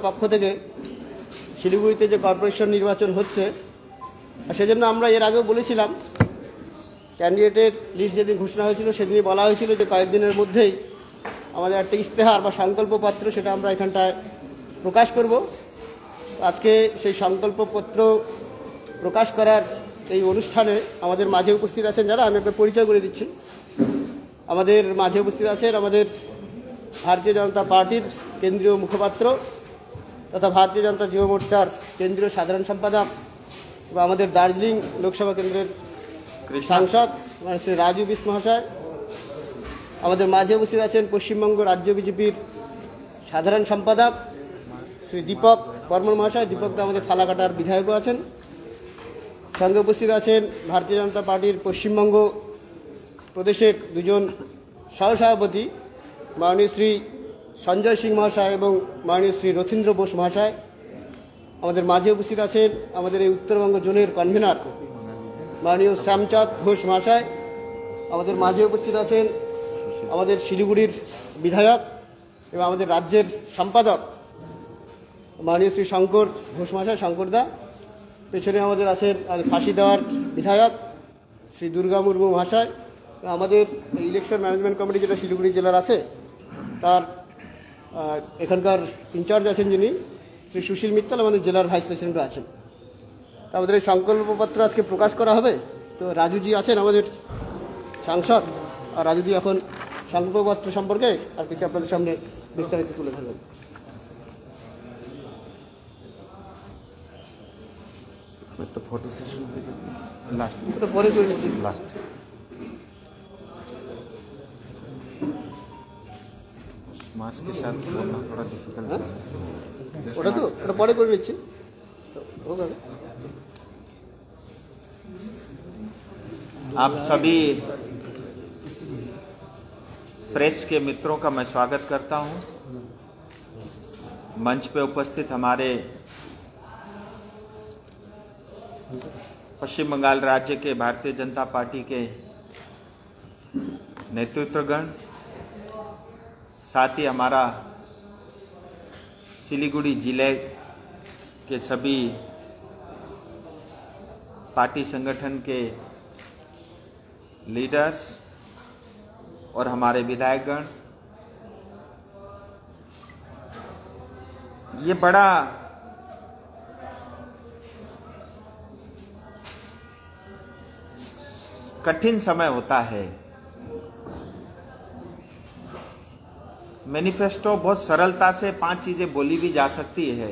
পক্ষ থেকে শিলিগুড়িতে যে কর্পোরেশন নির্বাচন হচ্ছে, সেজন্য আমরা এর আগেও বলেছিলাম, ক্যান্ডিডেটের লিস্ট যেদিন ঘোষণা হয়েছিল সেদিনই বলা হয়েছিল যে কয়েকদিনের মধ্যেই আমাদের একটা ইস্তেহার বা সংকল্পপত্র সেটা আমরা এখানটায় প্রকাশ করব। আজকে সেই সংকল্পপত্র প্রকাশ করার এই অনুষ্ঠানে আমাদের মাঝে উপস্থিত আছেন যারা, আমি একটা পরিচয় করে দিচ্ছি। আমাদের মাঝে উপস্থিত আছেন আমাদের ভারতীয় জনতা পার্টির কেন্দ্রীয় মুখপাত্র তথা ভারতীয় জনতা যুব মোর্চার কেন্দ্রীয় সাধারণ সম্পাদক বা আমাদের দার্জিলিং লোকসভা কেন্দ্রের সাংসদ শ্রী রাজু বিস মহাশয়। আমাদের মাঝে উপস্থিত আছেন পশ্চিমবঙ্গ রাজ্য বিজেপির সাধারণ সম্পাদক শ্রী দীপক বর্মন মহাশয়। দীপক দা আমাদের ফালাকাটার বিধায়কও আছেন। সঙ্গে উপস্থিত আছেন ভারতীয় জনতা পার্টির পশ্চিমবঙ্গ প্রদেশের দুজন সহসভাপতি মাননীয় শ্রী সঞ্জয় সিং মহাশয় এবং মাননীয় শ্রী রথীন্দ্র বোস মহাশয়। আমাদের মাঝে উপস্থিত আছেন আমাদের এই উত্তরবঙ্গ জোনের কনভেনার মাননীয় শ্যামচাঁদ ঘোষ মহাশয়। আমাদের মাঝে উপস্থিত আছেন আমাদের শিলিগুড়ির বিধায়ক এবং আমাদের রাজ্যের সম্পাদক মাননীয় শ্রী শঙ্কর ঘোষ মহাশয়, শঙ্করদা। পেছনে আমাদের আছেন ফাঁসি দেওয়ার বিধায়ক শ্রী দুর্গা মুর্মু মহাশয়। আমাদের ইলেকশন ম্যানেজমেন্ট কমিটি যেটা শিলিগুড়ি জেলার আছে তার এখানকার ইনচার্জ আছেন যিনি শ্রী সুশীল মিত্তাল, আমাদের জেলার ভাইস প্রেসিডেন্টও আছেন। তা আমাদের এই সংকল্পপত্র আজকে প্রকাশ করা হবে। তো রাজুজি আছেন আমাদের সাংসদ, আর রাজুজি এখন সংকল্পপত্র সম্পর্কে আর কিছু আপনাদের সামনে বিস্তারিত তুলে ধরবেন। একটা ফটো সেশন হয়েছে লাস্ট, ওটা পরে করে নিচ্ছি। লাস্ট समाज के साथ बोलना थोड़ा डिफिकल्ट है। ওটা তো ওটা পরে করে নিচ্ছি। आप सभी प्रेस के मित्रों का मैं स्वागत करता हूं। मंच पे उपस्थित हमारे पश्चिम बंगाल राज्य के भारतीय जनता पार्टी के नेतृत्वगण, साथ ही हमारा सिलीगुड़ी जिले के सभी पार्टी संगठन के लीडर्स और हमारे विधायकगण, ये बड़ा कठिन समय होता है। मैनिफेस्टो बहुत सरलता से 5 चीजें बोली भी जा सकती है।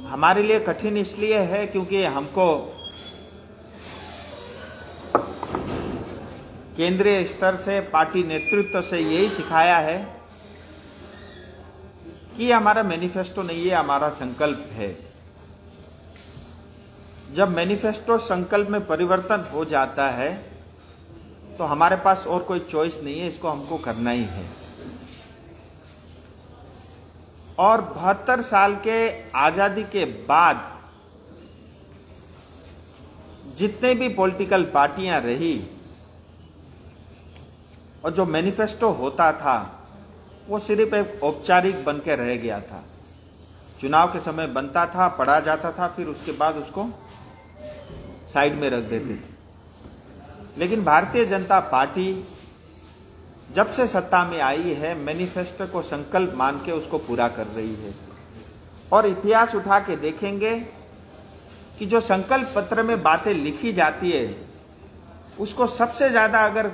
हमारे लिए कठिन इसलिए है क्योंकि हमको केंद्रीय स्तर से पार्टी नेतृत्व से यही सिखाया है कि हमारा मैनिफेस्टो नहीं है, हमारा संकल्प है। जब मैनिफेस्टो संकल्प में परिवर्तन हो जाता है तो हमारे पास और कोई चॉइस नहीं है, इसको हमको करना ही है। और 72 साल के आजादी के बाद जितने भी पॉलिटिकल पार्टियां रही और जो मैनिफेस्टो होता था वो सिर्फ एक औपचारिक बन के रह गया था। चुनाव के समय बनता था, पढ़ा जाता था, फिर उसके बाद उसको साइड में रख देते थे। लेकिन भारतीय जनता पार्टी जब से सत्ता में आई है मैनिफेस्टो को संकल्प मान के उसको पूरा कर रही है। और इतिहास उठा के देखेंगे कि जो संकल्प पत्र में बातें लिखी जाती है उसको सबसे ज्यादा अगर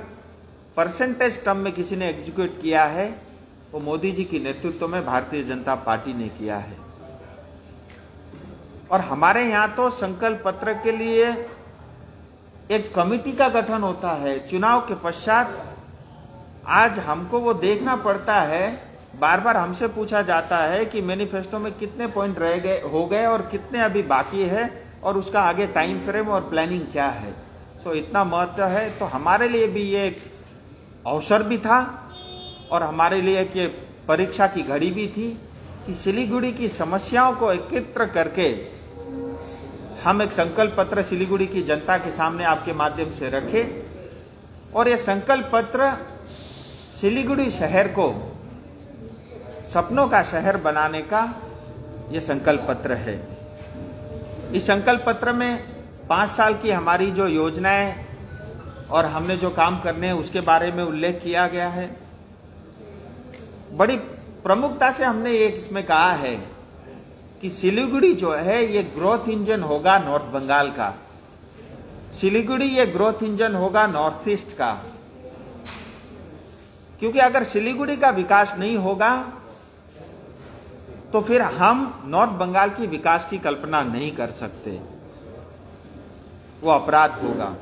परसेंटेज टर्म में किसी ने एग्जीक्यूट किया है वो मोदी जी की नेतृत्व में भारतीय जनता पार्टी ने किया है। और हमारे यहां तो संकल्प पत्र के लिए एक कमेटी का गठन होता है। चुनाव के पश्चात आज हमको वो देखना पड़ता है, बार बार हमसे पूछा जाता है कि मैनिफेस्टो में कितने पॉइंट रह गए हो गए और कितने अभी बाकी है और उसका आगे टाइम फ्रेम और प्लानिंग क्या है। सो इतना महत्व है। तो हमारे लिए भी ये एक अवसर भी था और हमारे लिए एक ये परीक्षा की घड़ी भी थी कि सिलीगुड़ी की समस्याओं को एकत्र करके हम एक संकल्प पत्र सिलीगुड़ी की जनता के सामने आपके माध्यम से रखें और ये संकल्प पत्र सिलीगुड़ी शहर को सपनों का शहर बनाने का यह संकल्प पत्र है। इस संकल्प पत्र में 5 साल की हमारी जो योजनाएं और हमने जो काम करने हैं उसके बारे में उल्लेख किया गया है। बड़ी प्रमुखता से हमने एक इसमें कहा है कि सिलीगुड़ी जो है ये ग्रोथ इंजन होगा नॉर्थ बंगाल का, सिलीगुड़ी ये ग्रोथ इंजन होगा नॉर्थ ईस्ट का। क्योंकि अगर सिलीगुड़ी का विकास नहीं होगा तो फिर हम नॉर्थ बंगाल की विकास की कल्पना नहीं कर सकते, वो अपराध होगा।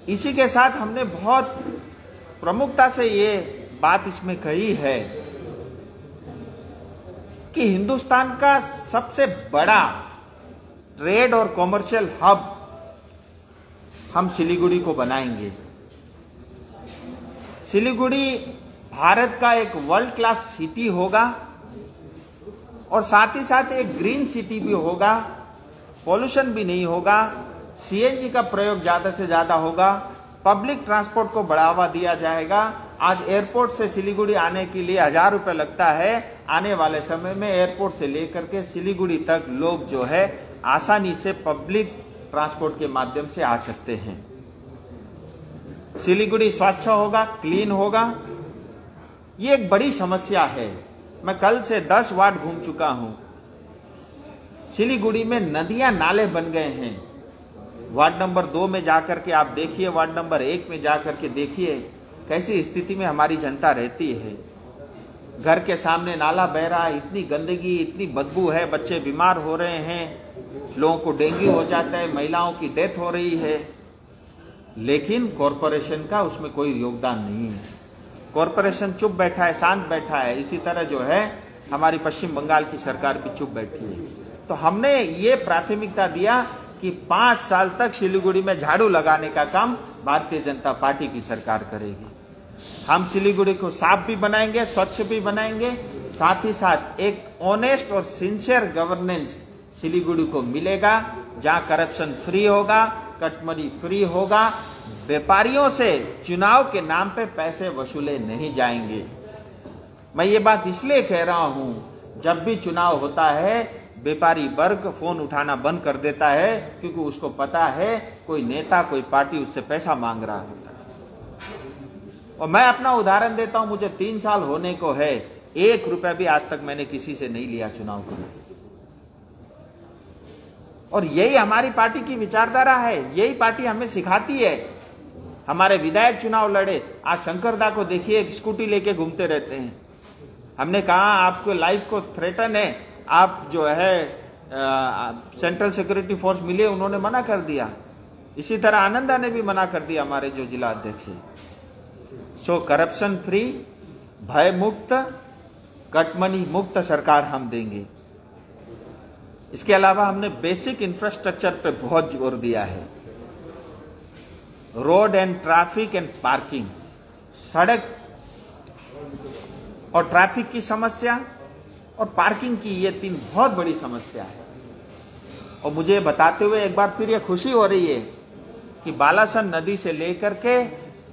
इसी के साथ हमने बहुत प्रमुखता से ये बात इसमें कही है कि हिंदुस्तान का सबसे बड़ा ट्रेड और कॉमर्शियल हब हम सिलीगुड़ी को बनाएंगे। सिलीगुड़ी भारत का एक वर्ल्ड क्लास सिटी होगा और साथ ही साथ एक ग्रीन सिटी भी होगा, पॉल्यूशन भी नहीं होगा, सीएनजी का प्रयोग ज्यादा से ज्यादा होगा, पब्लिक ट्रांसपोर्ट को बढ़ावा दिया जाएगा। आज एयरपोर्ट से सिलीगुड़ी आने के लिए 1000 रुपए लगता है, आने वाले समय में एयरपोर्ट से लेकर के सिलीगुड़ी तक लोग जो है आसानी से पब्लिक ट्रांसपोर्ट के माध्यम से आ सकते हैं। सिलीगुड़ी स्वच्छ होगा, क्लीन होगा। ये एक बड़ी समस्या है। मैं कल से 10 वार्ड घूम चुका हूं। सिलीगुड़ी में नदियां नाले बन गए हैं। वार्ड नंबर 2 में जाकर के आप देखिए, वार्ड नंबर 1 में जाकर के देखिए कैसी स्थिति में हमारी जनता रहती है। घर के सामने नाला बह रहा है, इतनी गंदगी, इतनी बदबू है, बच्चे बीमार हो रहे हैं, लोगों को डेंगू हो जाता है, महिलाओं की डेथ हो रही है, लेकिन कॉरपोरेशन का उसमें कोई योगदान नहीं है। कॉरपोरेशन चुप बैठा है, शांत बैठा है। इसी तरह जो है हमारी पश्चिम बंगाल की सरकार भी चुप बैठी है। तो हमने ये प्राथमिकता दिया कि 5 साल तक सिलीगुड़ी में झाड़ू लगाने का काम भारतीय जनता पार्टी की सरकार करेगी। हम सिलीगुड़ी को साफ भी बनाएंगे, स्वच्छ भी बनाएंगे, साथ ही साथ एक ऑनेस्ट और सिंसियर गवर्नेंस सिलीगुड़ी को मिलेगा, जहां करप्शन फ्री होगा, कटमनी फ्री होगा, व्यापारियों से चुनाव के नाम पे पैसे वसूले नहीं जाएंगे। मैं ये बात इसलिए कह रहा हूं, जब भी चुनाव होता है व्यापारी वर्ग फोन उठाना बंद कर देता है, क्योंकि उसको पता है कोई नेता, कोई पार्टी उससे पैसा मांग रहा होता है। और मैं अपना उदाहरण देता हूं, मुझे 3 साल होने को है, 1 रुपया भी आज तक मैंने किसी से नहीं लिया चुनाव के लिए। और यही हमारी पार्टी की विचारधारा है, यही पार्टी हमें सिखाती है। हमारे विधायक चुनाव लड़े, आज शंकरदा को देखिए एक स्कूटी लेके घूमते रहते हैं। हमने कहा आपको लाइफ को थ्रेटन है, आप जो है सेंट्रल सिक्योरिटी फोर्स मिले, उन्होंने मना कर दिया। इसी तरह आनंदा ने भी मना कर दिया, हमारे जो जिला अध्यक्ष है। सो करप्शन फ्री, भय मुक्त, कटमनी मुक्त सरकार हम देंगे। इसके अलावा हमने बेसिक इंफ्रास्ट्रक्चर पे बहुत जोर दिया है। Road and traffic and parking, सड़क और ट्रैफिक की समस्या और पार्किंग की, ये 3 बहुत बड़ी समस्या है। और मुझे बताते हुए एक बार फिर ये खुशी हो रही है कि बालासन नदी से लेकर के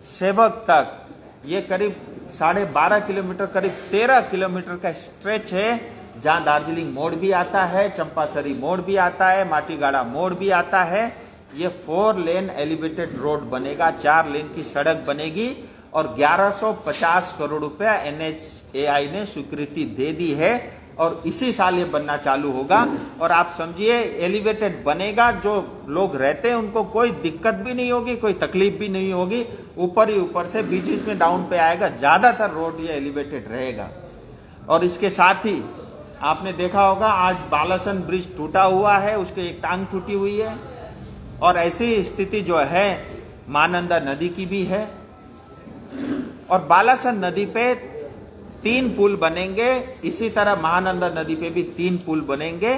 सेवक तक ये करीब 12.5 किलोमीटर, करीब 13 किलोमीटर का स्ट्रेच है, जहां दार्जिलिंग मोड़ भी आता है, चंपासरी मोड़ भी आता है, माटीगाड़ा मोड़ भी आता है। ये 4 लेन एलिवेटेड रोड बनेगा, 4 लेन की सड़क बनेगी और 1150 करोड़ रुपया NHAI ने स्वीकृति दे दी है और इसी साल ये बनना चालू होगा। और आप समझिए एलिवेटेड बनेगा, जो लोग रहते हैं उनको कोई दिक्कत भी नहीं होगी, कोई तकलीफ भी नहीं होगी। ऊपर ही ऊपर से बीच बीच में डाउन पे आएगा, ज्यादातर रोड ये एलिवेटेड रहेगा। और इसके साथ ही आपने देखा होगा आज बालासन ब्रिज टूटा हुआ है, उसके एक टांग टूटी हुई है। और ऐसी स्थिति जो है महानंदा नदी की भी है। और बालासन नदी पे 3 पुल बनेंगे, इसी तरह महानंदा नदी पे भी 3 पुल बनेंगे।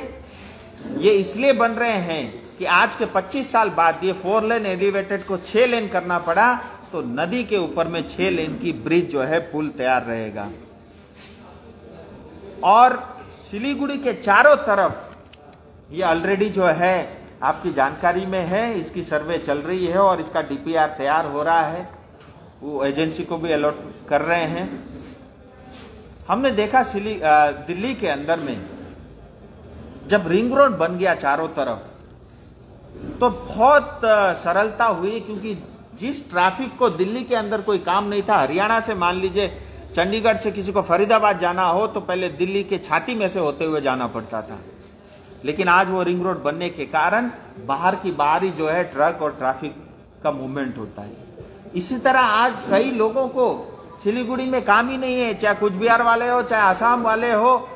ये इसलिए बन रहे हैं कि आज के 25 साल बाद ये 4 लेन एलिवेटेड को 6 लेन करना पड़ा, तो नदी के ऊपर में 6 लेन की ब्रिज जो है पुल तैयार रहेगा। और सिलीगुड़ी के चारों तरफ ये ऑलरेडी जो है आपकी जानकारी में है, इसकी सर्वे चल रही है और इसका DPR तैयार हो रहा है, वो एजेंसी को भी अलॉट कर रहे हैं। हमने देखा दिल्ली के अंदर में जब रिंग रोड बन गया चारों तरफ तो बहुत सरलता हुई, क्योंकि जिस ट्रैफिक को दिल्ली के अंदर कोई काम नहीं था, हरियाणा से मान लीजिए चंडीगढ़ से किसी को फरीदाबाद जाना हो तो पहले दिल्ली के छाती में से होते हुए जाना पड़ता था। लेकिन आज वो रिंग रोड बनने के कारण बाहर की बाहरी जो है ट्रक और ट्रैफिक का मूवमेंट होता है। इसी तरह आज कई लोगों को सिलीगुड़ी में काम ही नहीं है, चाहे कुछ बिहार वाले हो चाहे आसाम वाले हो,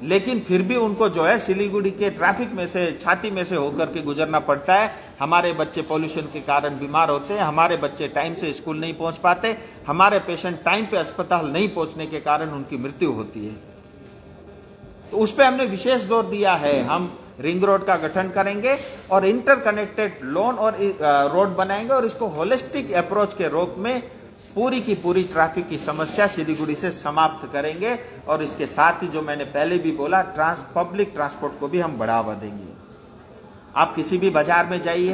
लेकिन फिर भी उनको जो है सिलीगुड़ी के ट्रैफिक में से छाती में से होकर के गुजरना पड़ता है। हमारे बच्चे पॉल्यूशन के कारण बीमार होते हैं, हमारे बच्चे टाइम से स्कूल नहीं पहुंच पाते, हमारे पेशेंट टाइम पे अस्पताल नहीं पहुंचने के कारण उनकी मृत्यु होती है। तो उस पर हमने विशेष जोर दिया है। हम रिंग रोड का गठन करेंगे और इंटरकनेक्टेड लोन और रोड बनाएंगे और इसको होलिस्टिक अप्रोच के रूप में पूरी की पूरी ट्रैफिक की समस्या सिलीगुड़ी से समाप्त करेंगे। और इसके साथ ही जो मैंने पहले भी बोला, पब्लिक ट्रांसपोर्ट को भी हम बढ़ावा देंगे। आप किसी भी बाजार में जाइए,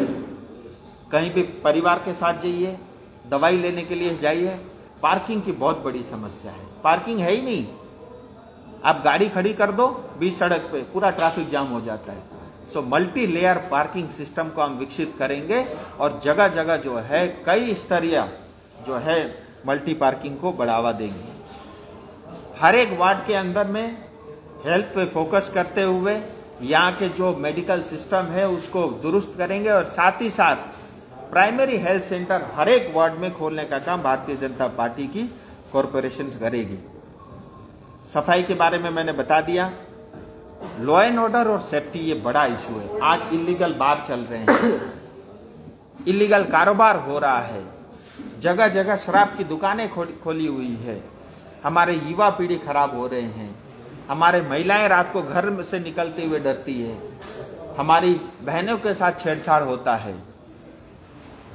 कहीं भी परिवार के साथ जाइए, दवाई लेने के लिए जाइए, पार्किंग की बहुत बड़ी समस्या है। पार्किंग है ही नहीं, आप गाड़ी खड़ी कर दो बीच सड़क पे, पूरा ट्रैफिक जाम हो जाता है। So multi layer parking system को हम विकसित करेंगे और जगह जगह जो है कई स्तरीय जो है मल्टी पार्किंग को बढ़ावा देंगे। हर एक वार्ड के अंदर में हेल्थ पे फोकस करते हुए यहाँ के जो मेडिकल सिस्टम है उसको दुरुस्त करेंगे और साथ ही साथ प्राइमरी हेल्थ सेंटर हर एक वार्ड में खोलने का काम भारतीय जनता पार्टी की कॉरपोरेशन करेगी। सफाई के बारे में मैंने बता दिया। लॉ एंड ऑर्डर और सेफ्टी ये बड़ा इशू है। आज इलीगल बार चल रहे हैं, इलीगल कारोबार हो रहा है, जगह जगह शराब की दुकानें खोली हुई है, हमारे युवा पीढ़ी खराब हो रहे हैं, हमारे महिलाएं रात को घर से निकलते हुए डरती है, हमारी बहनों के साथ छेड़छाड़ होता है,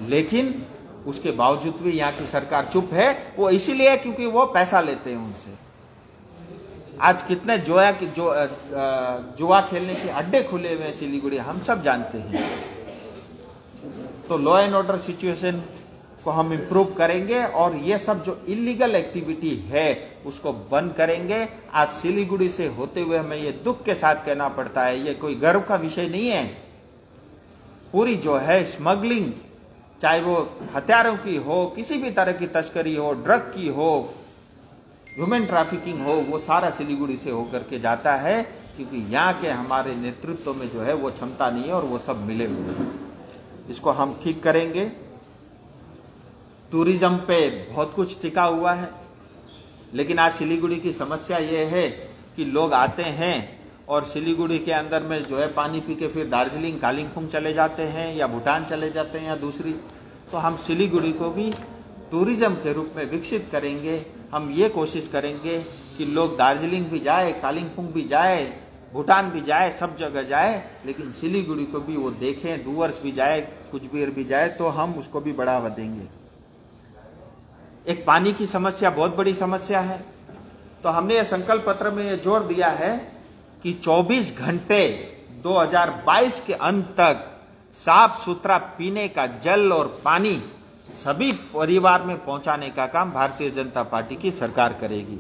लेकिन उसके बावजूद भी यहाँ की सरकार चुप है। वो इसीलिए क्योंकि वो पैसा लेते हैं उनसे। आज कितने जुआ खेलने के अड्डे खुले हुए हैं सिलीगुड़ी, हम सब जानते हैं। तो लॉ एंड ऑर्डर सिचुएशन को हम इम्प्रूव करेंगे और ये सब जो इलीगल एक्टिविटी है उसको बंद करेंगे। आज सिलीगुड़ी से होते हुए हमें ये दुख के साथ कहना पड़ता है, ये कोई गर्व का विषय नहीं है। पूरी जो है स्मगलिंग, चाहे वो हथियारों की हो, किसी भी तरह की तस्करी हो, ड्रग की हो, ह्यूमन ट्रैफिकिंग हो, वो सारा सिलीगुड़ी से होकर के जाता है, क्योंकि यहाँ के हमारे नेतृत्व में जो है वो क्षमता नहीं है और वो सब मिले हुए हैं। इसको हम ठीक करेंगे। टूरिज्म पे बहुत कुछ टिका हुआ है, लेकिन आज सिलीगुड़ी की समस्या ये है कि लोग आते हैं और सिलीगुड़ी के अंदर में जो है पानी पी के फिर दार्जिलिंग कालिम्पोंग चले जाते हैं या भूटान चले जाते हैं या दूसरी। तो हम सिलीगुड़ी को भी टूरिज्म के रूप में विकसित करेंगे। हम ये कोशिश करेंगे कि लोग दार्जिलिंग भी जाए, कालिम्पोंग भी जाए, भूटान भी जाए, सब जगह जाए, लेकिन सिलीगुड़ी को भी वो देखें, डूअर्स भी जाए, कुचबिहार भी जाए, तो हम उसको भी बढ़ावा देंगे। एक पानी की समस्या बहुत बड़ी समस्या है, तो हमने ये संकल्प पत्र में ये जोर दिया है कि 24 घंटे 2022 के अंत तक साफ सुथरा पीने का जल और पानी सभी परिवार में पहुंचाने का काम भारतीय जनता पार्टी की सरकार करेगी।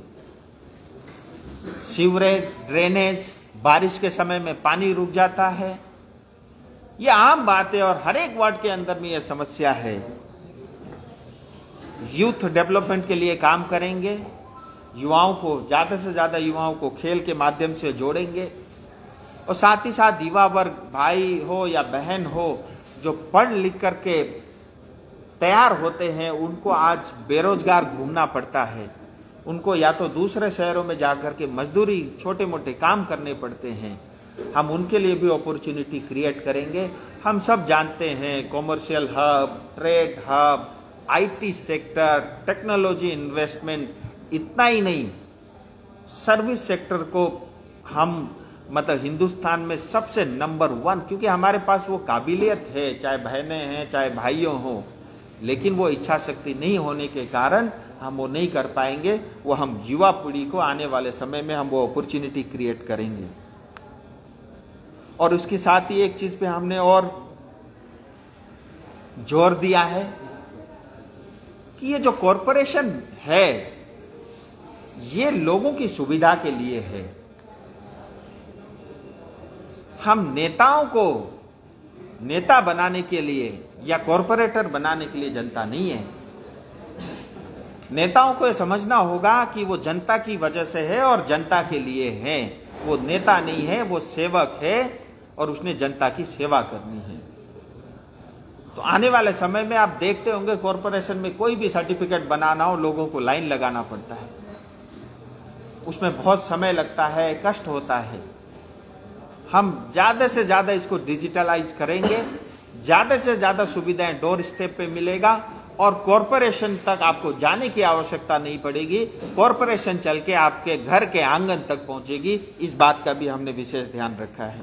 सीवरेज, ड्रेनेज, बारिश के समय में पानी रुक जाता है, ये आम बात है और हर एक वार्ड के अंदर में यह समस्या है। यूथ डेवलपमेंट के लिए काम करेंगे, युवाओं को ज्यादा से ज्यादा युवाओं को खेल के माध्यम से जोड़ेंगे और साथ ही साथ युवा वर्ग, भाई हो या बहन हो, जो पढ़ लिख करके तैयार होते हैं, उनको आज बेरोजगार घूमना पड़ता है, उनको या तो दूसरे शहरों में जाकर के मजदूरी, छोटे मोटे काम करने पड़ते हैं। हम उनके लिए भी अपॉर्चुनिटी क्रिएट करेंगे। हम सब जानते हैं commercial hub, trade hub, IT sector, technology investment, इतना ही नहीं, सर्विस सेक्टर को हम मतलब हिंदुस्तान में सबसे नंबर 1, क्योंकि हमारे पास वो काबिलियत है, चाहे बहनें हैं चाहे भाइयों हो, लेकिन वो इच्छा शक्ति नहीं होने के कारण हम वो नहीं कर पाएंगे। वो हम युवा पीढ़ी को आने वाले समय में हम वो अपॉर्चुनिटी क्रिएट करेंगे। और उसके साथ ही एक चीज पे हमने और जोर दिया है कि ये जो कॉरपोरेशन है ये लोगों की सुविधा के लिए है। हम नेताओं को नेता बनाने के लिए या कॉरपोरेटर बनाने के लिए जनता नहीं है। नेताओं को यह समझना होगा कि वो जनता की वजह से है और जनता के लिए है। वो नेता नहीं है, वो सेवक है और उसने जनता की सेवा करनी है। तो आने वाले समय में आप देखते होंगे कॉरपोरेशन में कोई भी सर्टिफिकेट बनाना हो, लोगों को लाइन लगाना पड़ता है, उसमें बहुत समय लगता है, कष्ट होता है। हम ज्यादा से ज्यादा इसको डिजिटलाइज करेंगे, ज्यादा से ज्यादा सुविधाएं डोर स्टेप पे मिलेगा और कॉरपोरेशन तक आपको जाने की आवश्यकता नहीं पड़ेगी। कॉरपोरेशन चल के आपके घर के आंगन तक पहुंचेगी। इस बात का भी हमने विशेष ध्यान रखा है।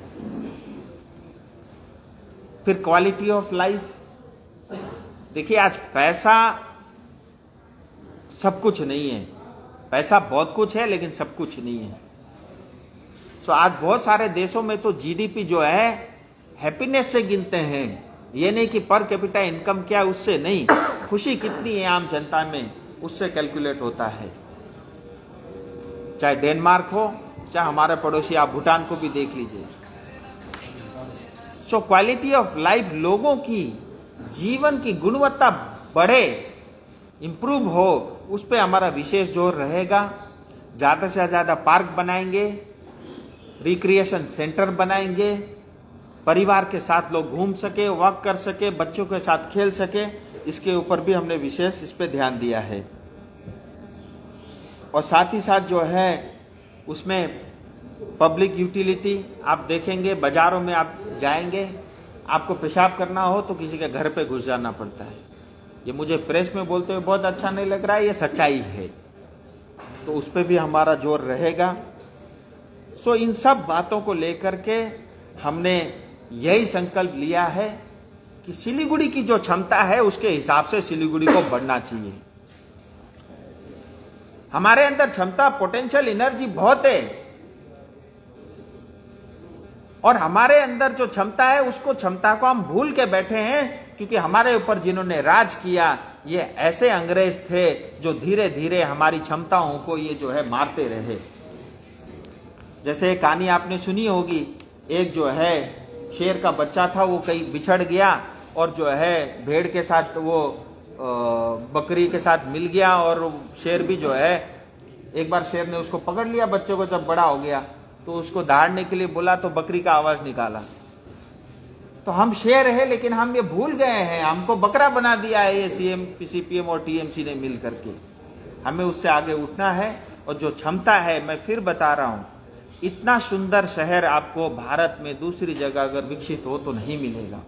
फिर क्वालिटी ऑफ लाइफ। देखिए, आज पैसा सब कुछ नहीं है। पैसा बहुत कुछ है लेकिन सब कुछ नहीं है। तो आज बहुत सारे देशों में तो जीडीपी जो है हैप्पीनेस से गिनते हैं। ये नहीं कि पर कैपिटा इनकम क्या, उससे नहीं, खुशी कितनी है आम जनता में, उससे कैलकुलेट होता है। चाहे डेनमार्क हो, चाहे हमारे पड़ोसी आप भूटान को भी देख लीजिए। सो क्वालिटी ऑफ लाइफ, लोगों की जीवन की गुणवत्ता बढ़े, इंप्रूव हो, उस पर हमारा विशेष जोर रहेगा। ज्यादा से ज्यादा पार्क बनाएंगे, रिक्रिएशन सेंटर बनाएंगे, परिवार के साथ लोग घूम सके, वॉक कर सके, बच्चों के साथ खेल सके, इसके ऊपर भी हमने विशेष इस पे ध्यान दिया है। और साथ ही साथ जो है उसमें पब्लिक यूटिलिटी, आप देखेंगे बाजारों में आप जाएंगे, आपको पेशाब करना हो तो किसी के घर पे घुस जाना पड़ता है। ये मुझे प्रेस में बोलते हुए बहुत अच्छा नहीं लग रहा है, ये सच्चाई है। तो उस पर भी हमारा जोर रहेगा। सो इन सब बातों को लेकर के हमने यही संकल्प लिया है कि सिलीगुड़ी की जो क्षमता है उसके हिसाब से सिलीगुड़ी को बढ़ना चाहिए। हमारे अंदर क्षमता, पोटेंशियल एनर्जी बहुत है और हमारे अंदर जो क्षमता है उसको, क्षमता को हम भूल के बैठे हैं क्योंकि हमारे ऊपर जिन्होंने राज किया ये ऐसे अंग्रेज थे जो धीरे धीरे हमारी क्षमताओं को ये जो है मारते रहे। जैसे एक कहानी आपने सुनी होगी, एक जो है शेर का बच्चा था, वो कहीं बिछड़ गया और जो है भेड़ के साथ वो बकरी के साथ मिल गया और शेर भी जो है, एक बार शेर ने उसको पकड़ लिया बच्चे को, जब बड़ा हो गया तो उसको दहाड़ने के लिए बोला तो बकरी का आवाज निकाला। तो हम शेर है लेकिन हम ये भूल गए हैं, हमको बकरा बना दिया है ये सीपीएम और टीएमसी ने मिल करके। हमें उससे आगे उठना है और जो क्षमता है, मैं फिर बता रहा हूं, इतना सुंदर शहर आपको भारत में दूसरी जगह अगर विकसित हो तो नहीं मिलेगा।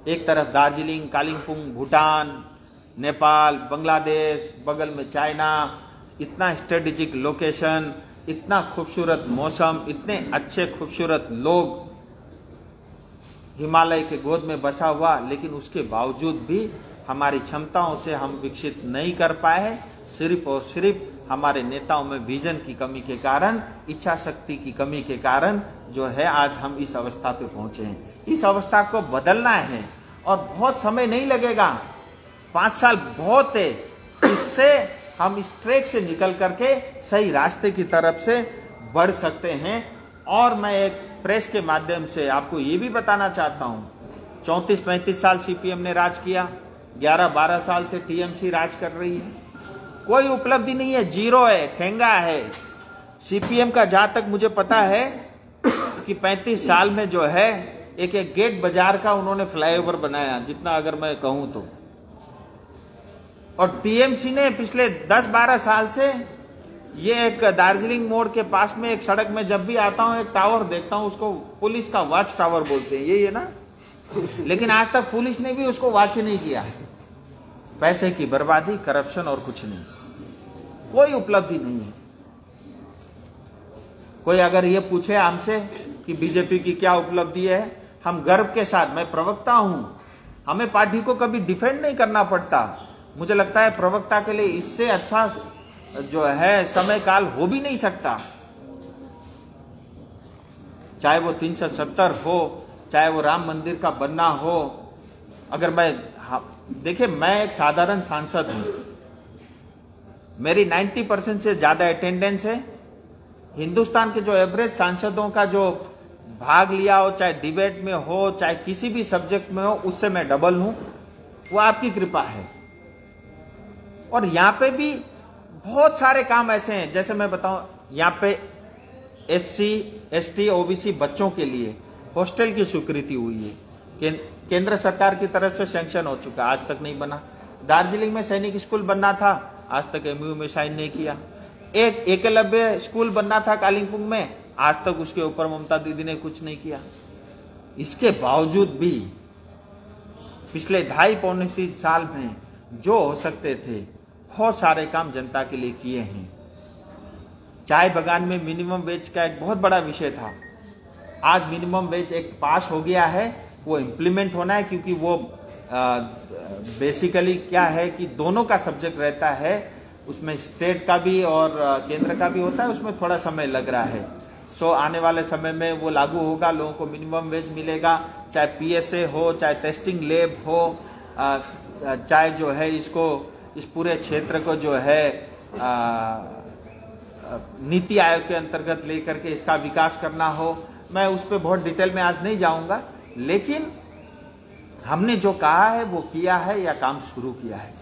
एक तरफ दार्जिलिंग, कालिम्पोंग, भूटान, नेपाल, बांग्लादेश, बगल में चाइना, इतना स्ट्रेटेजिक लोकेशन, इतना खूबसूरत मौसम, इतने अच्छे खूबसूरत लोग, हिमालय के गोद में बसा हुआ, लेकिन उसके बावजूद भी हमारी क्षमताओं से हम विकसित नहीं कर पाए। सिर्फ और सिर्फ हमारे नेताओं में विजन की कमी के कारण, इच्छा शक्ति की कमी के कारण जो है आज हम इस अवस्था पे पहुंचे हैं। इस अवस्था को बदलना है और बहुत समय नहीं लगेगा, 5 साल बहुत है। इससे हम इस ट्रैक से निकल करके सही रास्ते की तरफ से बढ़ सकते हैं। और मैं एक प्रेस के माध्यम से आपको ये भी बताना चाहता हूं, 34-35 साल सीपीएम ने राज किया, 11-12 साल से टीएमसी राज कर रही है, कोई उपलब्धि नहीं है, जीरो है, ठेंगा है। सीपीएम का जहां तक मुझे पता है कि 35 साल में जो है एक एक गेट बाजार का उन्होंने फ्लाईओवर बनाया, जितना अगर मैं कहूं तो। और टीएमसी ने पिछले 10-12 साल से ये एक दार्जिलिंग मोड़ के पास में एक सड़क में जब भी आता हूं एक टावर देखता हूं, उसको पुलिस का वॉच टावर बोलते हैं, यही है ना। लेकिन आज तक पुलिस ने भी उसको वॉच नहीं किया। पैसे की बर्बादी, करप्शन और कुछ नहीं, कोई उपलब्धि नहीं है। कोई अगर ये पूछे हमसे कि बीजेपी की क्या उपलब्धि है, हम गर्व के साथ, मैं प्रवक्ता हूं, हमें पार्टी को कभी डिफेंड नहीं करना पड़ता। मुझे लगता है प्रवक्ता के लिए इससे अच्छा जो है समय काल हो भी नहीं सकता। चाहे वो 370 हो, चाहे वो राम मंदिर का बनना हो। अगर मैं देखिए, मैं एक साधारण सांसद हूं, मेरी 90% से ज्यादा अटेंडेंस है। हिंदुस्तान के जो एवरेज सांसदों का जो भाग लिया हो, चाहे डिबेट में हो, चाहे किसी भी सब्जेक्ट में हो, उससे मैं डबल हूं। वो आपकी कृपा है। और यहां पे भी बहुत सारे काम ऐसे हैं, जैसे मैं बताऊं, यहां पे SC, ST, OBC बच्चों के लिए हॉस्टल की स्वीकृति हुई है। केंद्र सरकार की तरफ से सैंक्शन हो चुका, आज तक नहीं बना। दार्जिलिंग में सैनिक स्कूल बनना था, आज तक MOU में साइन नहीं किया। एक एकलव्य स्कूल बनना था कालिंपोंग में, आज तक उसके ऊपर ममता दीदी ने कुछ नहीं किया। इसके बावजूद भी पिछले 2.5-3 साल में जो हो सकते थे, बहुत सारे काम जनता के लिए किए हैं। चाय बगान में मिनिमम वेज का एक बहुत बड़ा विषय था। आज मिनिमम वेज एक्ट पास हो गया है, वो इम्प्लीमेंट होना है, क्योंकि वो बेसिकली क्या है कि दोनों का सब्जेक्ट रहता है, उसमें स्टेट का भी और केंद्र का भी होता है, उसमें थोड़ा समय लग रहा है। सो आने वाले समय में वो लागू होगा, लोगों को मिनिमम वेज मिलेगा, चाहे PSA हो, चाहे टेस्टिंग लैब हो, चाहे जो है इसको, इस पूरे क्षेत्र को जो है नीति आयोग के अंतर्गत लेकर के इसका विकास करना हो। मैं उस पर बहुत डिटेल में आज नहीं जाऊंगा, लेकिन हमने जो कहा है वो किया है या काम शुरू किया है।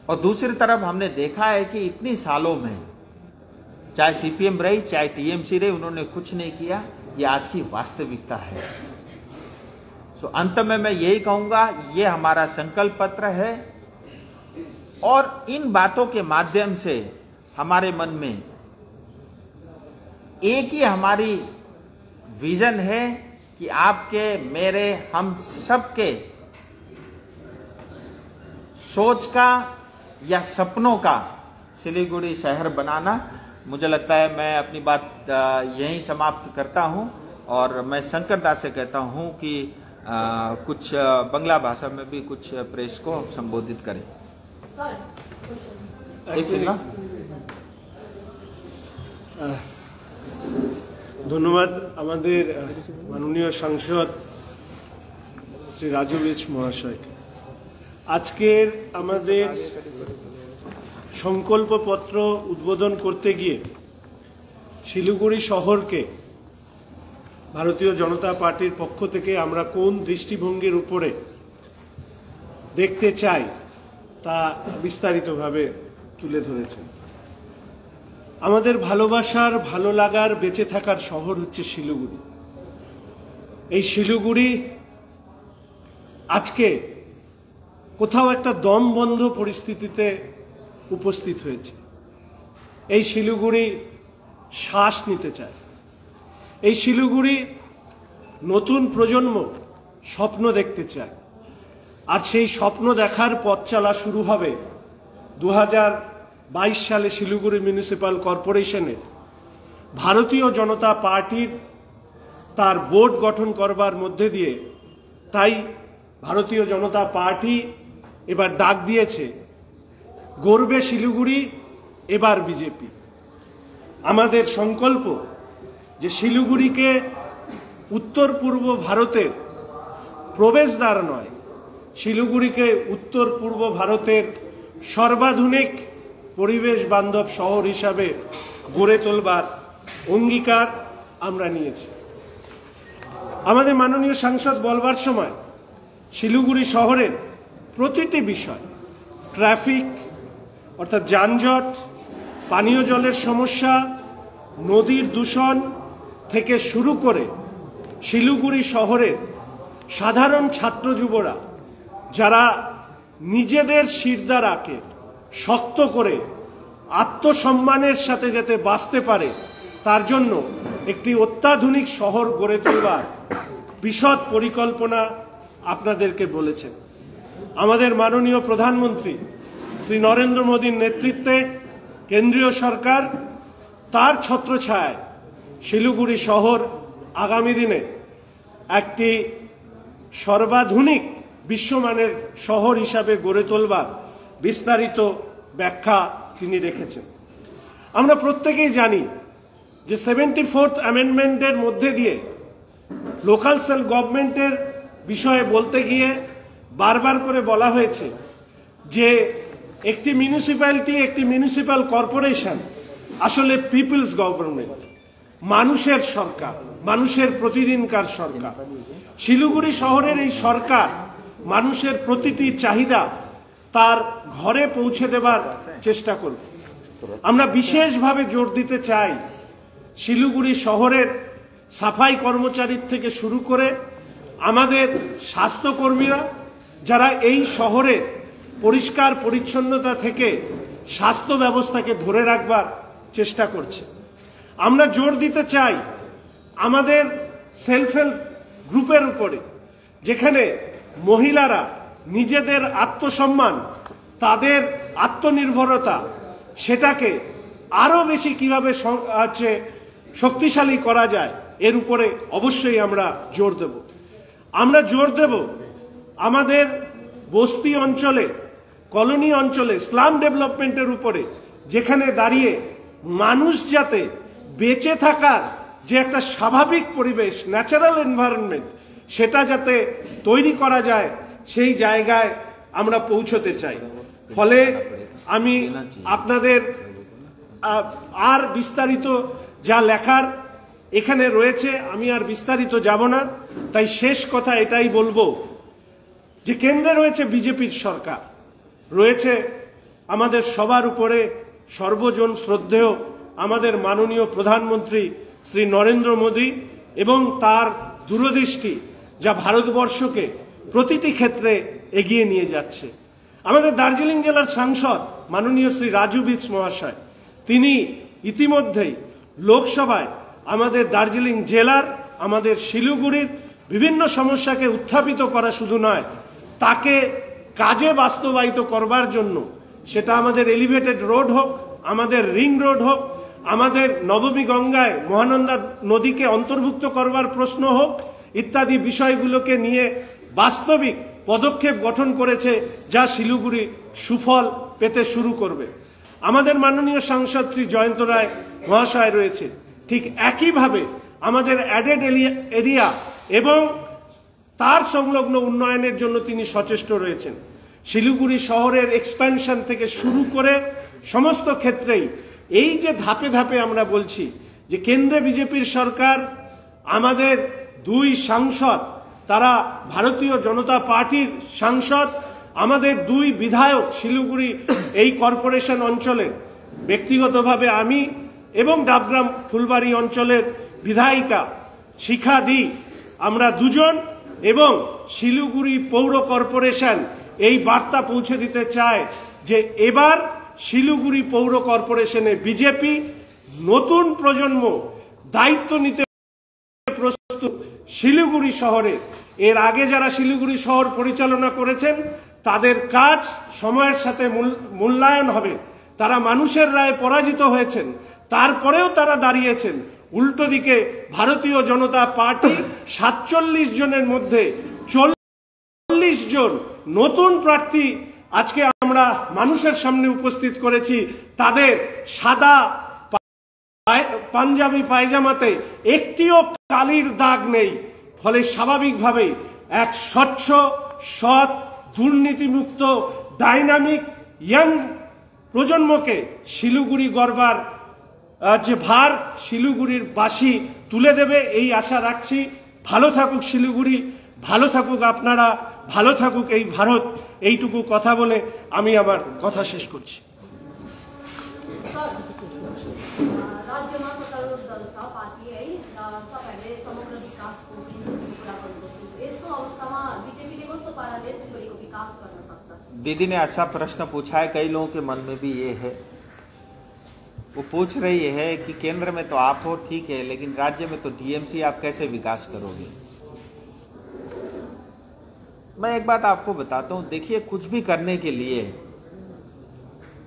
और दूसरी तरफ हमने देखा है कि इतनी सालों में चाहे CPM रही, चाहे TMC रही, उन्होंने कुछ नहीं किया। ये आज की वास्तविकता है। तो अंत में मैं यही कहूंगा, ये हमारा संकल्प पत्र है और इन बातों के माध्यम से हमारे मन में एक ही हमारी विजन है कि आपके, मेरे, हम सबके सोच का या सपनों का सिलीगुड़ी शहर बनाना। मुझे लगता है मैं अपनी बात यहीं समाप्त करता हूं और मैं शंकर दास से कहता हूं कि कुछ बंगला भाषा में भी कुछ प्रेस को संबोधित करें। एक सेकंड। ধন্যবাদ আমাদের মাননীয় সাংসদ শ্রী রাজু বেশ মহাশয়কে। আজকের আমাদের সংকল্পপত্র উদ্বোধন করতে গিয়ে শিলিগুড়ি শহরকে ভারতীয় জনতা পার্টির পক্ষ থেকে আমরা কোন দৃষ্টিভঙ্গির উপরে দেখতে চাই তা বিস্তারিতভাবে তুলে ধরেছেন। আমাদের ভালোবাসার, ভালো লাগার, বেঁচে থাকার শহর হচ্ছে শিলিগুড়ি। এই শিলিগুড়ি আজকে কোথাও একটা দমবন্ধ পরিস্থিতিতে উপস্থিত হয়েছে। এই শিলিগুড়ি শ্বাস নিতে চায়। এই শিলিগুড়ি নতুন প্রজন্ম স্বপ্ন দেখতে চায়। আর সেই স্বপ্ন দেখার পথ চলা শুরু হবে 2022 সালে শিলিগুড়ি মিউনিসিপ্যাল কর্পোরেশনে ভারতীয় জনতা পার্টির তার বোর্ড গঠন করবার মধ্যে দিয়ে। তাই ভারতীয় জনতা পার্টি এবার ডাক দিয়েছে, গর্বে শিলিগুড়ি, এবার বিজেপি। আমাদের সংকল্প যে শিলিগুড়িকে উত্তর পূর্ব ভারতের প্রবেশদ্বার নয়, শিলিগুড়িকে উত্তর পূর্ব ভারতের সর্বাধুনিক পরিবেশ বান্ধব শহর হিসাবে গড়ে তোলবার অঙ্গীকার আমরা নিয়েছি। আমাদের মাননীয় সাংসদ বলবার সময় শিলিগুড়ি শহরের প্রতিটি বিষয়, ট্রাফিক অর্থাৎ যানজট, পানীয় জলের সমস্যা, নদীর দূষণ থেকে শুরু করে শিলিগুড়ি শহরের সাধারণ ছাত্র যুবরা যারা নিজেদের শিরদাঁড়াকে শক্ত করে আত্মসম্মানের সাথে যাতে বাঁচতে পারে, তার জন্য একটি অত্যাধুনিক শহর গড়ে তোলবার বিশদ পরিকল্পনা আপনাদেরকে বলেছেন। আমাদের মাননীয় প্রধানমন্ত্রী শ্রী নরেন্দ্র মোদীর নেতৃত্বে কেন্দ্রীয় সরকার তার ছত্রছায়ায় শিলিগুড়ি শহর আগামী দিনে একটি সর্বাধুনিক বিশ্বমানের শহর হিসাবে গড়ে তোলবার বিস্তারিত ব্যাখ্যা তিনি রেখেছেন। আমরা প্রত্যেকেই জানি যে 74th অ্যামেন্ডমেন্টের মধ্যে দিয়ে লোকাল সেলফ গভর্নমেন্টের বিষয়ে বলতে গিয়ে বারবার করে বলা হয়েছে যে একটি মিউনিসিপ্যালিটি, একটি মিউনিসিপ্যাল কর্পোরেশন আসলে পিপলস গভর্নমেন্ট, মানুষের সরকার, মানুষের প্রতিদিনকার সরকার। শিলিগুড়ি শহরের এই সরকার মানুষের প্রতিটি চাহিদা তার ঘরে পৌঁছে দেবার চেষ্টা করবে। আমরা বিশেষভাবে জোর দিতে চাই শিলিগুড়ি শহরের সাফাই কর্মচারী থেকে শুরু করে আমাদের স্বাস্থ্যকর্মীরা যারা এই শহরে পরিষ্কার পরিচ্ছন্নতা থেকে স্বাস্থ্য ব্যবস্থাকে ধরে রাখবার চেষ্টা করছে। আমরা জোর দিতে চাই আমাদের সেলফ হেল্প গ্রুপের উপরে, যেখানে মহিলারা নিজেদের আত্মসম্মান, তাদের আত্মনির্ভরতা, সেটাকে আরো বেশি কিভাবে শক্তিশালী করা যায় এর উপরে অবশ্যই আমরা জোর দেব। আমরা জোর দেব আমাদের বস্তি অঞ্চলে, কলোনি অঞ্চলে স্লাম ডেভেলপমেন্টের উপরে, যেখানে দাঁড়িয়ে মানুষ যাতে বেঁচে থাকার যে একটা স্বাভাবিক পরিবেশ, ন্যাচারাল এনভায়রনমেন্ট, সেটা যাতে তৈরি করা যায়, সেই জায়গায় আমরা পৌঁছতে চাই। ফলে আমি আপনাদের আর বিস্তারিত যা লেখার এখানে রয়েছে আমি আর বিস্তারিত যাব না। তাই শেষ কথা এটাই বলবো যে কেন্দ্রে রয়েছে বিজেপির সরকার, রয়েছে আমাদের সবার উপরে সর্বজন শ্রদ্ধেয় আমাদের মাননীয় প্রধানমন্ত্রী শ্রী নরেন্দ্র মোদী এবং তার দূরদৃষ্টি যা ভারতবর্ষকে প্রতিটি ক্ষেত্রে এগিয়ে নিয়ে যাচ্ছে। আমাদের দার্জিলিং জেলার সাংসদ মাননীয় শ্রী রাজু বিচ মহাশয়, তিনি ইতিমধ্যেই লোকসভায় আমাদের দার্জিলিং জেলার, আমাদের শিলিগুড়ির বিভিন্ন সমস্যাকে উত্থাপিত করা শুধু নয়, তাকে কাজে বাস্তবায়িত করবার জন্য, সেটা আমাদের এলিভেটেড রোড হোক, আমাদের রিং রোড হোক, আমাদের নবমী গঙ্গায় মহানন্দা নদীকে অন্তর্ভুক্ত করবার প্রশ্ন হোক, ইত্যাদি বিষয়গুলোকে নিয়ে বাস্তবিক পদক্ষেপ গঠন করেছে, যা শিলিগুড়ি সুফল পেতে শুরু করবে। আমাদের মাননীয় সাংসদ শ্রী জয়ন্ত রায় মহাশয় রয়েছে, ঠিক একইভাবে আমাদের অ্যাডেড এরিয়া এবং তার সংলগ্ন উন্নয়নের জন্য তিনি সচেষ্ট রয়েছেন। শিলিগুড়ি শহরের এক্সপ্যানশন থেকে শুরু করে সমস্ত ক্ষেত্রেই এই যে ধাপে ধাপে আমরা বলছি যে কেন্দ্রে বিজেপির সরকার, আমাদের দুই সাংসদ তারা ভারতীয় জনতা পার্টির সাংসদ, আমাদের দুই বিধায়ক শিলিগুড়ি এই কর্পোরেশন অঞ্চলের, ব্যক্তিগতভাবে আমি এবং ডাবগ্রাম ফুলবাড়ি অঞ্চলের বিধায়িকা শিখা দি, আমরা দুজন, এবং শিলিগুড়ি পৌর কর্পোরেশন এই বার্তা পৌঁছে দিতে চায় যে এবার শিলিগুড়ি পৌর কর্পোরেশনে বিজেপি নতুন প্রজন্ম দায়িত্ব নিতে প্রস্তুত। শিলিগুড়ি শহরে এর আগে যারা শিলিগুড়ি শহর পরিচালনা করেছেন তাদের কাজ সময়ের সাথে মূল্যায়ন হবে। তারা মানুষের রায়ে পরাজিত হয়েছেন, তারপরেও তারা দাঁড়িয়েছেন। উল্টো দিকে ভারতীয় জনতা পার্টি 47 জনের মধ্যে 40 জন নতুন প্রার্থী আজকে আমরা মানুষের সামনে উপস্থিত করেছি। তাদের সাদা পাঞ্জাবি পায়জামাতে একটিও কালির দাগ নেই। ফলে স্বাভাবিকভাবেই এক স্বচ্ছ, সৎ, দুর্নীতিমুক্ত, ডাইনামিক ইয়াং প্রজন্মকে শিলিগুড়ি গড়বার যে ভার শিলিগুড়ির বাসী তুলে দেবে, এই আশা রাখছি। ভালো থাকুক শিলিগুড়ি, ভালো থাকুক আপনারা, ভালো থাকুক এই ভারত। এইটুকু কথা বলে আমি আমার কথা শেষ করছি। राज्यमा सत्तारूढ दल छ पार्टी है, तपाईहरुले समग्र विकासको कुरा गर्नुभएको छ। यस्तो अवस्थामा बीजेपीले कस्तो पाराले सिलगढीको विकास गर्न सक्छ? दीदी ने अच्छा प्रश्न पूछा है, कई लोगों के मन में भी ये है। वो पूछ रही है कि केंद्र में तो आप हो, ठीक है, लेकिन राज्य में तो टीएमसी, आप कैसे विकास करोगे? मैं एक बात आपको बताता हूं, देखिए, कुछ भी करने के लिए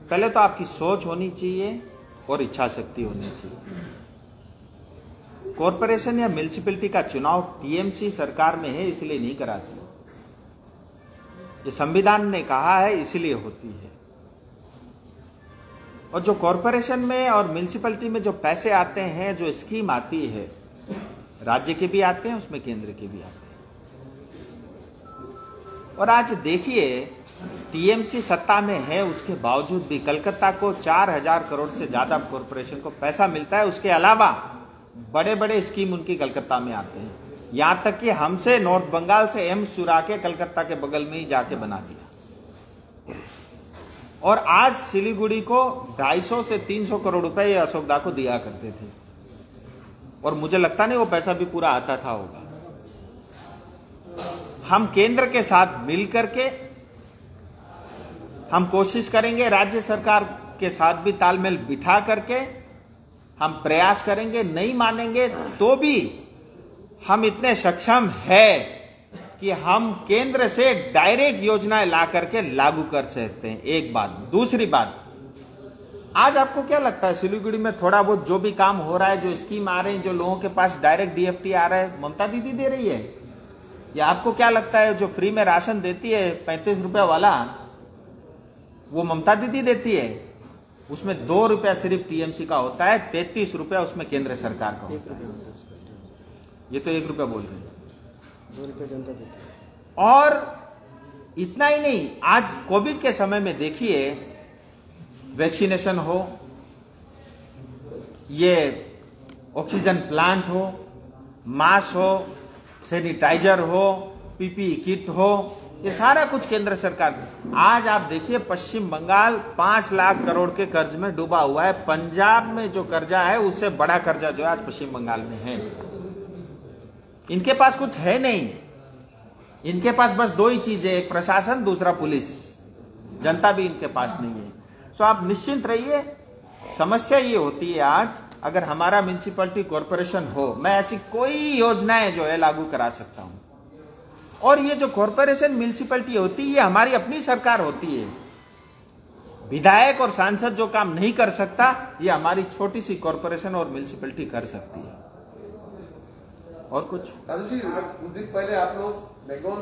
पहले तो आपकी सोच होनी चाहिए और इच्छा शक्ति होनी चाहिए। कॉरपोरेशन या म्युनिसिपैलिटी का चुनाव टीएमसी सरकार में है इसलिए नहीं कराती, ये संविधान ने कहा है इसलिए होती है। और जो कॉरपोरेशन में और म्युनिसिपैलिटी में जो पैसे आते हैं, जो स्कीम आती है, राज्य के भी आते हैं, उसमें केंद्र के भी आते हैं। और आज देखिए टीएमसी सत्ता में है उसके बावजूद भी कलकत्ता को 4000 करोड़ से ज्यादा कॉरपोरेशन को पैसा मिलता है। उसके अलावा बड़े बड़े स्कीम उनकी कलकत्ता में आते हैं। यहां तक कि हमसे नॉर्थ बंगाल से एम्स चुरा के कलकत्ता के बगल में ही जाके बना दिया। और आज सिलीगुड़ी को 250 से 300 करोड़ रुपए ये अशोकदा को दिया करते थे, और मुझे लगता नहीं वो पैसा भी पूरा आता था होगा। हम केंद्र के साथ मिलकर के हम कोशिश करेंगे, राज्य सरकार के साथ भी तालमेल बिठा करके हम प्रयास करेंगे। नहीं मानेंगे तो भी हम इतने सक्षम है कि हम केंद्र से डायरेक्ट योजनाएं ला करके लागू कर सकते हैं। एक बात। दूसरी बात, आज आपको क्या लगता है सिलीगुड़ी में थोड़ा बहुत जो भी काम हो रहा है, जो स्कीम आ रहे हैं, जो लोगों के पास डायरेक्ट डीएफटी आ रहा है, ममता दीदी दे रही है? या आपको क्या लगता है जो फ्री में राशन देती है 35 रुपए वाला, वो ममता दीदी देती है? उसमें 2 रुपया सिर्फ टीएमसी का होता है, 33 रुपया उसमें केंद्र सरकार का होता है। ये तो 1 रुपया बोल रहे हैं। 2 रुपये जनता देती है। और इतना ही नहीं, आज कोविड के समय में देखिए, वैक्सीनेशन हो, ये ऑक्सीजन प्लांट हो, मास्क हो, सैनिटाइजर हो, पीपीई किट हो, ये सारा कुछ केंद्र सरकार। आज आप देखिए पश्चिम बंगाल 5 लाख करोड़ के कर्ज में डूबा हुआ है। पंजाब में जो कर्जा है उससे बड़ा कर्जा जो है आज पश्चिम बंगाल में है। इनके पास कुछ है नहीं, इनके पास बस 2 ही चीजें, एक प्रशासन, दूसरा पुलिस। जनता भी इनके पास नहीं है। तो आप निश्चिंत रहिए। समस्या ये होती है आज, अगर हमारा म्युनिसिपैलिटी कॉरपोरेशन हो, मैं ऐसी कोई योजनाएं जो है लागू करा सकता हूं। और ये जो कॉरपोरेशन म्युनिसिपैलिटी होती है, ये हमारी अपनी सरकार होती है। विधायक और सांसद जो काम नहीं कर सकता, ये हमारी छोटी सी कॉरपोरेशन और म्युनिसिपैलिटी कर सकती है। और कुछ राजू जी, कुछ दिन पहले आप लोग Bengal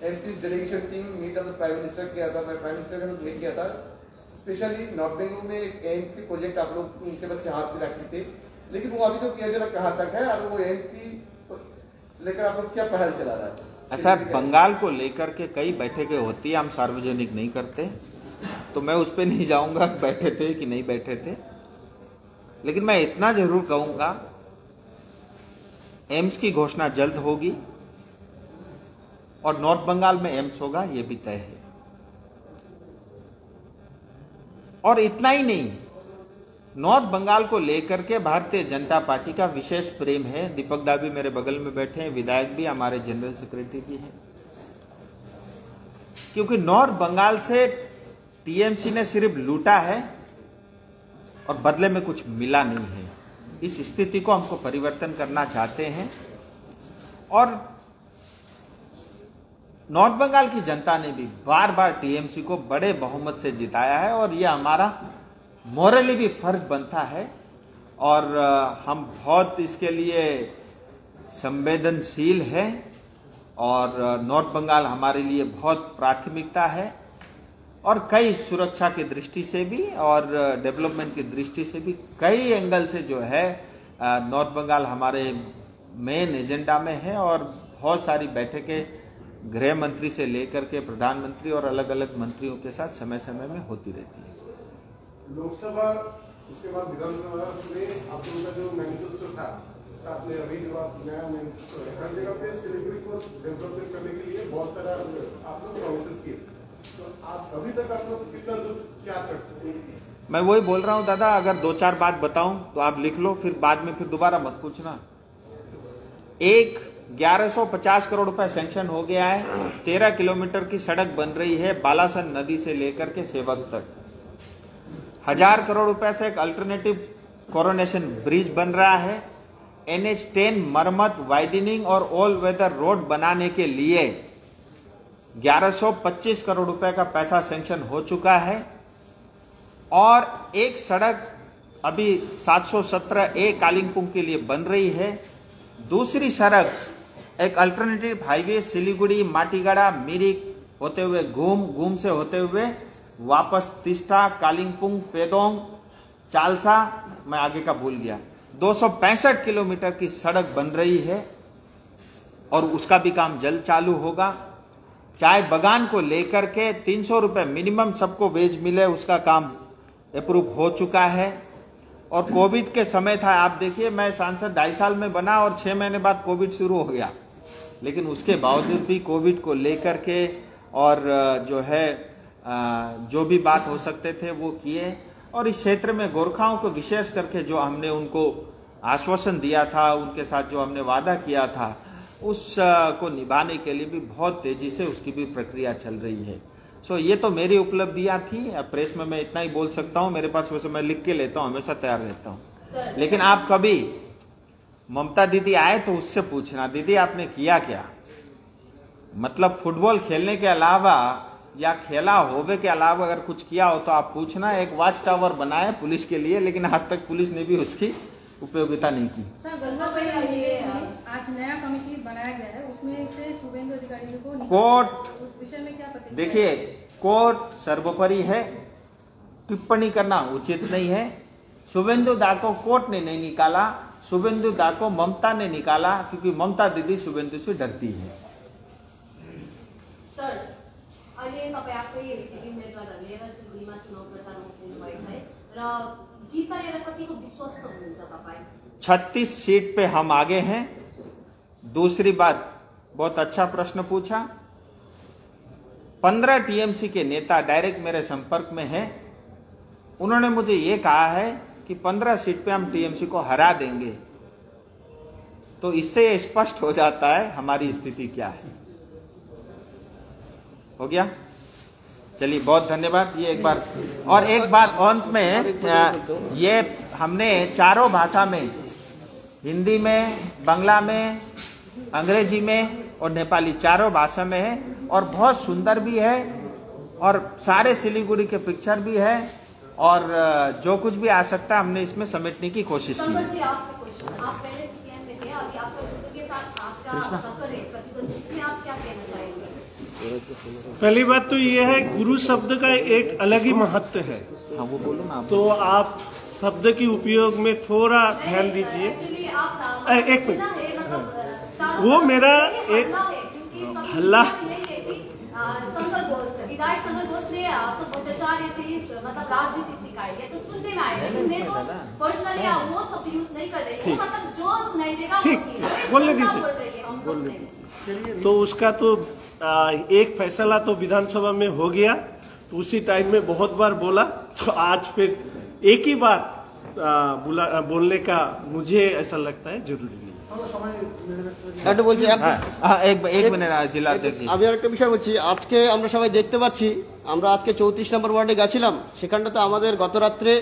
MP delegation team meet of the prime minister किया था, मैं प्राइम मिनिस्टर के साथ मीट किया था। स्पेशली नॉर्थ बेंगोल में एक एम्स की प्रोजेक्ट आप लोग उनके बच्चे हाथ में रखे थे, लेकिन वो अभी तो किया जरा कहाँ तक है, और वो एम्स की लेकर आप लोग क्या पहल चला रहा है? ऐसा बंगाल को लेकर के कई बैठकें होती है, हम सार्वजनिक नहीं करते, तो मैं उस पर नहीं जाऊंगा बैठे थे कि नहीं बैठे थे। लेकिन मैं इतना जरूर कहूंगा, एम्स की घोषणा जल्द होगी और नॉर्थ बंगाल में एम्स होगा, यह भी तय है। और इतना ही नहीं, नॉर्थ बंगाल को लेकर के भारतीय जनता पार्टी का विशेष प्रेम है। दीपक दा भी मेरे बगल में बैठे हैं, विधायक भी, हमारे जनरल सेक्रेटरी भी हैं। क्योंकि नॉर्थ बंगाल से टीएमसी ने सिर्फ लूटा है और बदले में कुछ मिला नहीं है। इस स्थिति को हमको परिवर्तन करना चाहते हैं। और नॉर्थ बंगाल की जनता ने भी बार बार टीएमसी को बड़े बहुमत से जिताया है, और यह हमारा मोरली भी फर्ज बनता है। और हम बहुत इसके लिए संवेदनशील हैं, और नॉर्थ बंगाल हमारे लिए बहुत प्राथमिकता है। और कई सुरक्षा की दृष्टि से भी और डेवलपमेंट की दृष्टि से भी कई एंगल से जो है नॉर्थ बंगाल हमारे मेन एजेंडा में है। और बहुत सारी बैठकें गृह मंत्री से लेकर के प्रधानमंत्री और अलग अलग मंत्रियों के साथ समय समय में होती रहती है। लोकसभा, उसके बाद विधानसभा में आप लोगों का जो मैनिफेस्टो था, साथ में अभी जो आप नया मैनिफेस्टो है, हर जगह पे सिलीगुड़ी को डेवलपमेंट करने के लिए बहुत सारा आप लोग प्रोमिसेस किए, तो आप अभी तक आप लोग कितना दूर क्या कर सकते हैं? मैं वही बोल रहा हूं दादा, अगर 2-4 बात बताऊं तो आप लिख लो, फिर बाद में फिर दोबारा मत पूछना। 1150 करोड़ रुपए सैंक्शन हो गया है। 13 किलोमीटर की सड़क बन रही है बालासन नदी से लेकर के सेवक तक। 1000 करोड़ रुपए से एक अल्टरनेटिव कोरोनेशन ब्रिज बन रहा है। NH10 मरम्मत, वाइडनिंग और ऑल वेदर रोड बनाने के लिए 1125 करोड़ रुपए का पैसा सैंक्शन हो चुका है। और एक सड़क अभी 717A कालिंपोंग के लिए बन रही है। दूसरी सड़क एक अल्टरनेटिव हाईवे सिलीगुड़ी, माटीगाड़ा, मिरिक होते हुए घूम से होते हुए वापस तिस्टा, कालिंपोंग, पेदोंग, चालसा, मैं आगे का भूल गया, 265 किलोमीटर की सड़क बन रही है और उसका भी काम जल्द चालू होगा। चाय बगान को लेकर के 300 रुपये मिनिमम सबको वेज मिले, उसका काम अप्रूव हो चुका है। और कोविड के समय था, आप देखिए मैं सांसद 2.5 साल में बना और 6 महीने बाद कोविड शुरू हो गया, लेकिन उसके बावजूद भी कोविड को लेकर के और जो है जो भी बात हो सकते थे वो किए। और इस क्षेत्र में गोरखाओं को विशेष करके जो हमने उनको आश्वासन दिया था, उनके साथ जो हमने वादा किया था, उस को निभाने के लिए भी बहुत तेजी से उसकी भी प्रक्रिया चल रही है। सो ये तो मेरी उपलब्धियां थी। प्रेस में मैं इतना ही बोल सकता हूं, मेरे पास वैसे मैं लिख के लेता हूं, हमेशा तैयार रहता हूं। लेकिन आप कभी ममता दीदी आए तो उससे पूछना, दीदी आपने किया क्या? मतलब फुटबॉल खेलने के अलावा या खेला होवे के अलावा अगर कुछ किया हो तो आप पूछना। एक वॉच टावर बनाए पुलिस के लिए, लेकिन आज तक पुलिस ने भी उसकी उपयोगिता नहीं की। सर, गंगा पहले आज नया कमेटी बनाया गया है, उसमें से शुभेंदु अधिकारी को कोर्ट, उस विषय में क्या प्रतिक्रिया? देखिए कोर्ट सर्वोपरि है, टिप्पणी करना उचित नहीं है। शुभेंदु दा को कोर्ट ने नहीं निकाला, शुभेंदु दा को ममता ने निकाला, क्योंकि ममता दीदी शुभेंदु से डरती है। सर, अहिले तपाईँ आफै बिजेपी उम्मेदवारहरू लिएर सिलगढीमा चुनाव प्रचार गर्नु भएको छ र जितमा लिएर कतिको विश्वस्त हुनुहुन्छ तपाईँ? 36 सीट पे हम आगे हैं। दूसरी बात, बहुत अच्छा प्रश्न पूछा। 15 टीएमसी के नेता डायरेक्ट मेरे संपर्क में हैं। उन्होंने मुझे ये कहा है कि 15 सीट पे हम टीएमसी को हरा देंगे। तो इससे ये स्पष्ट हो जाता है हमारी स्थिति क्या है। हो गया? चलिए, बहुत धन्यवाद। ये एक बार और एक बात अंत में, ये हमने चारों भाषा में, हिंदी में, बांग्ला में, अंग्रेजी में और नेपाली, चारों भाषा में है और बहुत सुंदर भी है और सारे सिलीगुड़ी के पिक्चर भी है और जो कुछ भी आ सकता है हमने इसमें समेटने की कोशिश की है। आपसे क्वेश्चन, आप पहले सीपीएम में थे, अभी आपका गुरु के साथ आपका टक्कर है प्रतिद्वंदी, इसमें आप क्या कहना चाहेंगे? पहली बात तो ये है, गुरु शब्द का एक अलग ही महत्व है। हाँ, वो बोलो ना। तो आप शब्द की उपयोग में थोड़ा ध्यान दीजिए। एक मिनट, वो मेरा एक हल्ला, विधायक संगत बोस ने भ्रष्टाचार मतलब राजनीति सिखाई है, तो सुनने में आया, लेकिन मैं तो पर्सनली वो शब्द यूज नहीं कर रही हूँ, मतलब जो सुनाई देगा ठीक, बोलने दीजिए। तो उसका तो एक फैसला तो विधानसभा में हो गया, तो उसी टाइम में बहुत बार बोला, तो आज फिर एक ही बार बोलने का मुझे ऐसा लगता है जरूरी नहीं। एक मिनट जिलाध्यक्ष, আমি আরেকটা বিষয় বলছি। আজকে আমরা সবাই দেখতে পাচ্ছি, আমরা আজকে 34 নম্বর ওয়ার্ডে গেছিলাম, সেখানটাতে আমাদের গত রাত্রে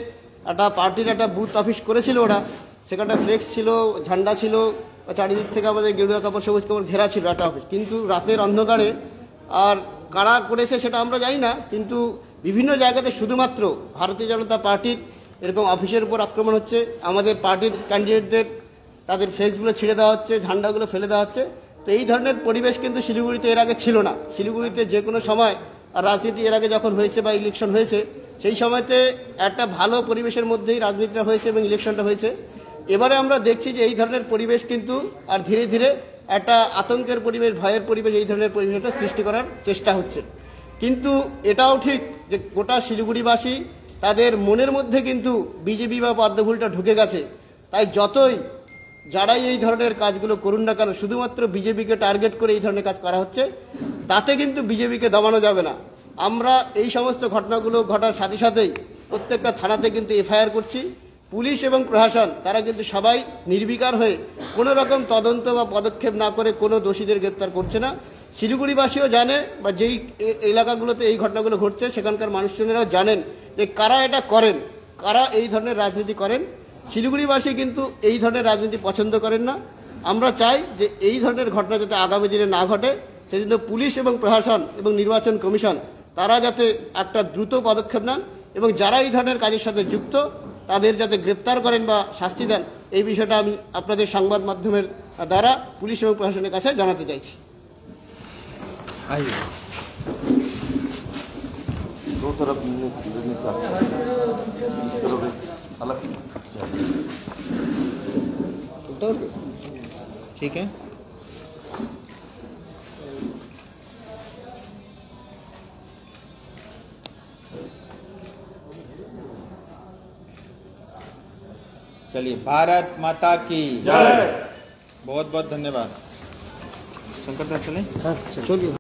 একটা পার্টির একটা বুথ অফিস করেছিল ওরা, সেখানটা ফ্লেক্স ছিল, ঝান্ডা ছিল, চারিদিক থেকে আমাদের গেরুয়া কাপড় সবুজ কাপড় ঘেরা ছিল একটা অফিস। কিন্তু রাতের অন্ধকারে আর কারা করেছে সেটা আমরা জানি না, কিন্তু বিভিন্ন জায়গাতে শুধুমাত্র ভারতীয় জনতা পার্টির এরকম অফিসের উপর আক্রমণ হচ্ছে, আমাদের পার্টির ক্যান্ডিডেটদের তাদের ফ্লেক্সগুলো ছিঁড়ে দেওয়া হচ্ছে, ঝান্ডাগুলো ফেলে দেওয়া হচ্ছে। তো এই ধরনের পরিবেশ কিন্তু শিলিগুড়িতে এর আগে ছিল না। শিলিগুড়িতে যে কোনো সময় আর রাজনীতি এর আগে যখন হয়েছে বা ইলেকশন হয়েছে, সেই সময়তে একটা ভালো পরিবেশের মধ্যেই রাজনীতিটা হয়েছে এবং ইলেকশনটা হয়েছে। এবারে আমরা দেখছি যে এই ধরনের পরিবেশ কিন্তু আর ধীরে ধীরে একটা আতঙ্কের পরিবেশ, ভয়ের পরিবেশ, এই ধরনের পরিবেশটা সৃষ্টি করার চেষ্টা হচ্ছে। কিন্তু এটাও ঠিক যে গোটা শিলিগুড়িবাসী তাদের মনের মধ্যে কিন্তু বিজেপি বা পদ্মফুলটা ঢুকে গেছে। তাই যতই যারাই এই ধরনের কাজগুলো করুন না কেন, শুধুমাত্র বিজেপিকে টার্গেট করে এই ধরনের কাজ করা হচ্ছে, তাতে কিন্তু বিজেপিকে দমানো যাবে না। আমরা এই সমস্ত ঘটনাগুলো ঘটার সাথে সাথেই প্রত্যেকটা থানাতে কিন্তু এফআইআর করছি। পুলিশ এবং প্রশাসন তারা কিন্তু সবাই নির্বিকার হয়ে কোনো রকম তদন্ত বা পদক্ষেপ না করে কোনো দোষীদের গ্রেপ্তার করছে না। শিলিগুড়িবাসীও জানে, বা যেই এলাকাগুলোতে এই ঘটনাগুলো ঘটছে সেখানকার মানুষজনেরাও জানেন যে কারা এটা করেন, কারা এই ধরনের রাজনীতি করেন। শিলিগুড়িবাসী কিন্তু এই ধরনের রাজনীতি পছন্দ করেন না। আমরা চাই যে এই ধরনের ঘটনা যাতে আগামী দিনে না ঘটে, সেজন্য পুলিশ এবং প্রশাসন এবং নির্বাচন কমিশন তারা যাতে একটা দ্রুত পদক্ষেপ নেন এবং যারা এই ধরনের কাজের সাথে যুক্ত তাদের যাতে গ্রেপ্তার করেন বা শাস্তি দেন, এই বিষয়টা আমি আপনাদের সংবাদ মাধ্যমের দ্বারা পুলিশ এবং প্রশাসনের কাছে জানাতে চাইছি। ठीक है। चलिए, भारत माता की जय। बहुत बहुत धन्यवाद। शंकर दा चले। हाँ चलिए।